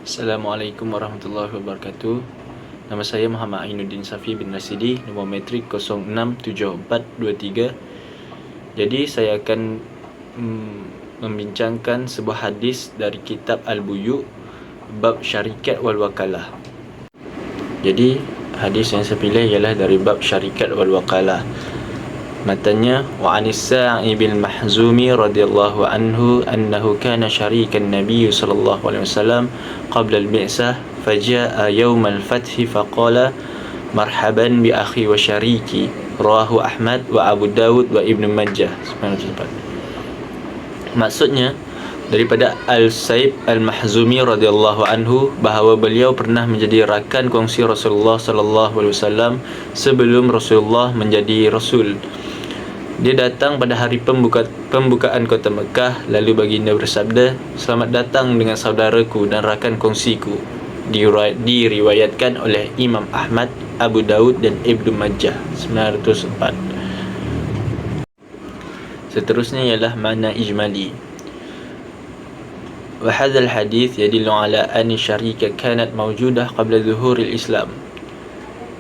Assalamualaikum warahmatullahi wabarakatuh. Nama saya Muhammad Ainuddin Safi bin Rasidi, nombor metrik 067423. Jadi saya akan membincangkan sebuah hadis dari kitab Al-Buyu' bab syarikat wal wakalah. Jadi hadis yang saya pilih ialah dari bab syarikat wal wakalah. Matanya, wa anis Sa'i bin Mahzumi radhiyallahu anhu annahu kana syarikan Nabi sallallahu alaihi wasallam qabla al-bi'sah faja'a yawm al-fath faqala marhaban bi akhi wa syariki, rawahu Ahmad wa Abu Dawud wa Ibnu Majah. Maksudnya daripada Al-Saib Al-Mahzumi radhiyallahu anhu bahawa beliau pernah menjadi rakan kongsi Rasulullah sallallahu alaihi wasallam sebelum Rasulullah menjadi rasul. Dia datang pada hari pembukaan kota Mekah, lalu baginda bersabda, "Selamat datang dengan saudaraku dan rakan kongsiku." Diriwayatkan oleh Imam Ahmad, Abu Dawud dan Ibnu Majah 904. Seterusnya ialah makna ijmali. Wa hadzal hadits yadullu ala anna syarika kanat mawjudah qabla zuhuril Islam.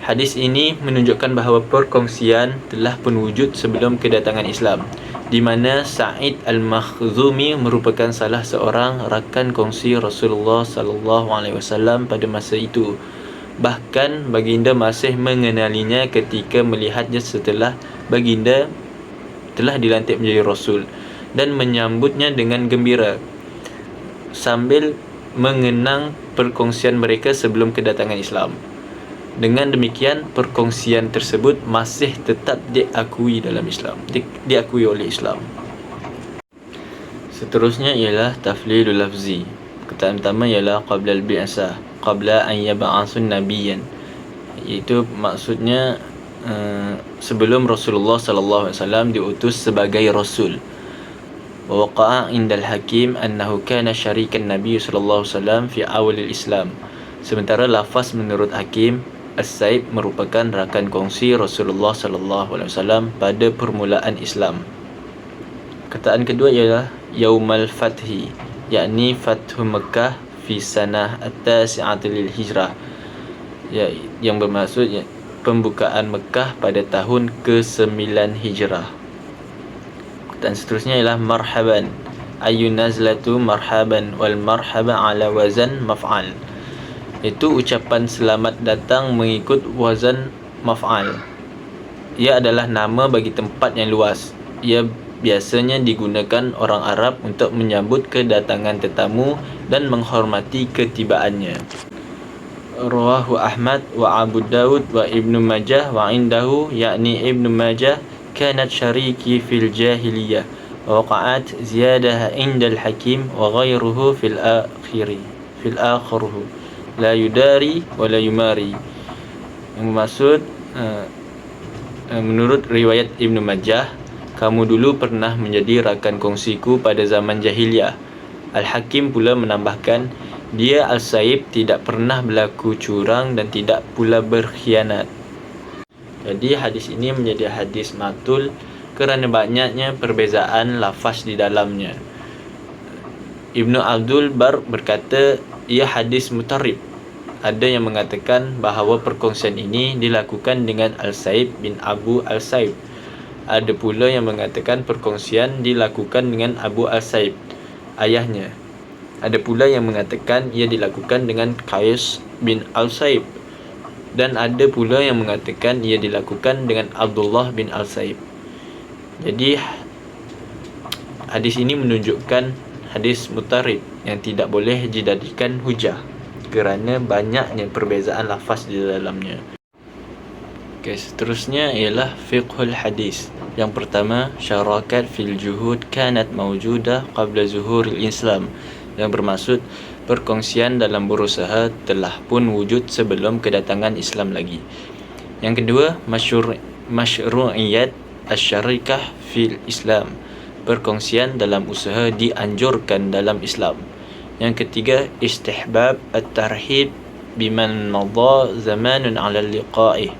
Hadis ini menunjukkan bahawa perkongsian telah pun wujud sebelum kedatangan Islam, di mana Sa'id Al-Makhzumi merupakan salah seorang rakan kongsi Rasulullah sallallahu alaihi wasallam pada masa itu. Bahkan baginda masih mengenalinya ketika melihatnya setelah baginda telah dilantik menjadi rasul dan menyambutnya dengan gembira sambil mengenang perkongsian mereka sebelum kedatangan Islam. Dengan demikian, perkongsian tersebut masih tetap diakui dalam Islam, diakui oleh Islam. Seterusnya ialah taflilul lafzi. Perkataan pertama ialah qabla al-bi'sah, qabla an yab'asun nabiyyan, iaitu maksudnya sebelum Rasulullah sallallahu alaihi wasallam diutus sebagai rasul. Wa waqa'a indal hakim annahu kana syarikan Nabi sallallahu alaihi wasallam fi awalil Islam. Sementara lafaz menurut hakim, As-Saib merupakan rakan kongsi Rasulullah sallallahu alaihi wasallam pada permulaan Islam. Perkataan kedua ialah Yaumal Fathi, yakni Fathu Mekah fi sanah at-tasi'ati lil hijrah, yang bermaksud pembukaan Mekah pada tahun ke-9 Hijrah. Perkataan seterusnya ialah marhaban, ayyun nazlatu marhaban, wal marhaba ala wazan maf'al, iaitu ucapan selamat datang mengikut wazan maf'al. Ia adalah nama bagi tempat yang luas. Ia biasanya digunakan orang Arab untuk menyambut kedatangan tetamu dan menghormati ketibaannya. Rawahu Ahmad wa Abu Dawud wa Ibnu Majah wa indahu, yakni Ibnu Majah, kanat syariki fil jahiliyah wa waqa'at ziyadah indal hakim wa ghairuhu fil akhiruhu la yudari wa la yumari. Yang bermaksud menurut riwayat Ibnu Majah, kamu dulu pernah menjadi rakan kongsiku pada zaman jahiliyah. Al-Hakim pula menambahkan, dia Al-Saib tidak pernah berlaku curang dan tidak pula berkhianat. Jadi hadis ini menjadi hadis matul kerana banyaknya perbezaan lafaz di dalamnya. Ibnu Abdul Bar berkata, ia hadis mutarib. Ada yang mengatakan bahawa perkongsian ini dilakukan dengan Al-Saib bin Abu Al-Saib. Ada pula yang mengatakan perkongsian dilakukan dengan Abu Al-Saib, ayahnya. Ada pula yang mengatakan ia dilakukan dengan Qais bin Al-Saib. Dan ada pula yang mengatakan ia dilakukan dengan Abdullah bin Al-Saib. Jadi hadis ini menunjukkan hadis mutarib yang tidak boleh dijadikan hujah kerana banyaknya perbezaan lafaz di dalamnya. Okey, seterusnya ialah fiqhul hadis. Yang pertama, syarakat fil juhud kanat mawjudah qabla zuhuril Islam, yang bermaksud perkongsian dalam berusaha telah pun wujud sebelum kedatangan Islam lagi. Yang kedua, masyru'iyat asy-syarikah fil Islam, perkongsian dalam usaha dianjurkan dalam Islam. Yang ketiga, istihbab at-tarhib biman madha zamanun 'ala liqa'ih,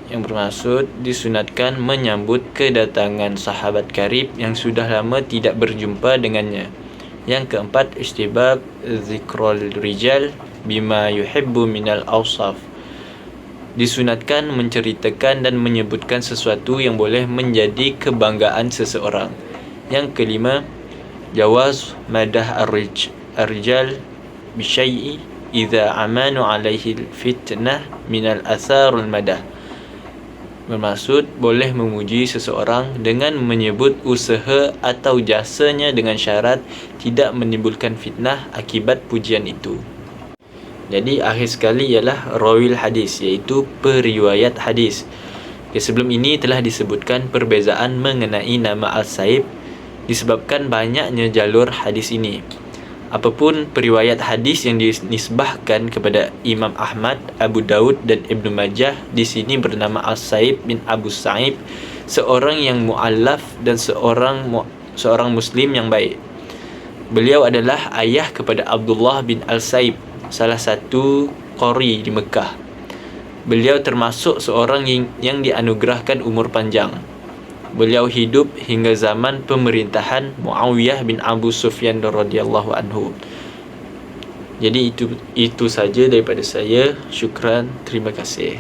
yang bermaksud disunatkan menyambut kedatangan sahabat karib yang sudah lama tidak berjumpa dengannya. Yang keempat, istibab zikrul rijal bima yuhibbu minal awsaf. Disunatkan menceritakan dan menyebutkan sesuatu yang boleh menjadi kebanggaan seseorang. Yang kelima, jawaz madah ar-rijal bisyai'i idza amanu alaihi fitnah minal atharul madah. Bermaksud boleh memuji seseorang dengan menyebut usaha atau jasanya dengan syarat tidak menimbulkan fitnah akibat pujian itu. Jadi akhir sekali ialah rawil hadis, iaitu periwayat hadis. Sebelum ini telah disebutkan perbezaan mengenai nama Al-Saib disebabkan banyaknya jalur hadis ini. Apapun periwayat hadis yang dinisbahkan kepada Imam Ahmad, Abu Daud dan Ibnu Majah di sini bernama Al-Saib bin Abu Sa'ib, seorang yang mu'allaf dan seorang muslim yang baik. Beliau adalah ayah kepada Abdullah bin Al-Saib, salah satu qari di Mekah. Beliau termasuk seorang yang dianugerahkan umur panjang. Beliau hidup hingga zaman pemerintahan Muawiyah bin Abu Sufyan radhiyallahu anhu. Jadi itu saja daripada saya. Syukran, terima kasih.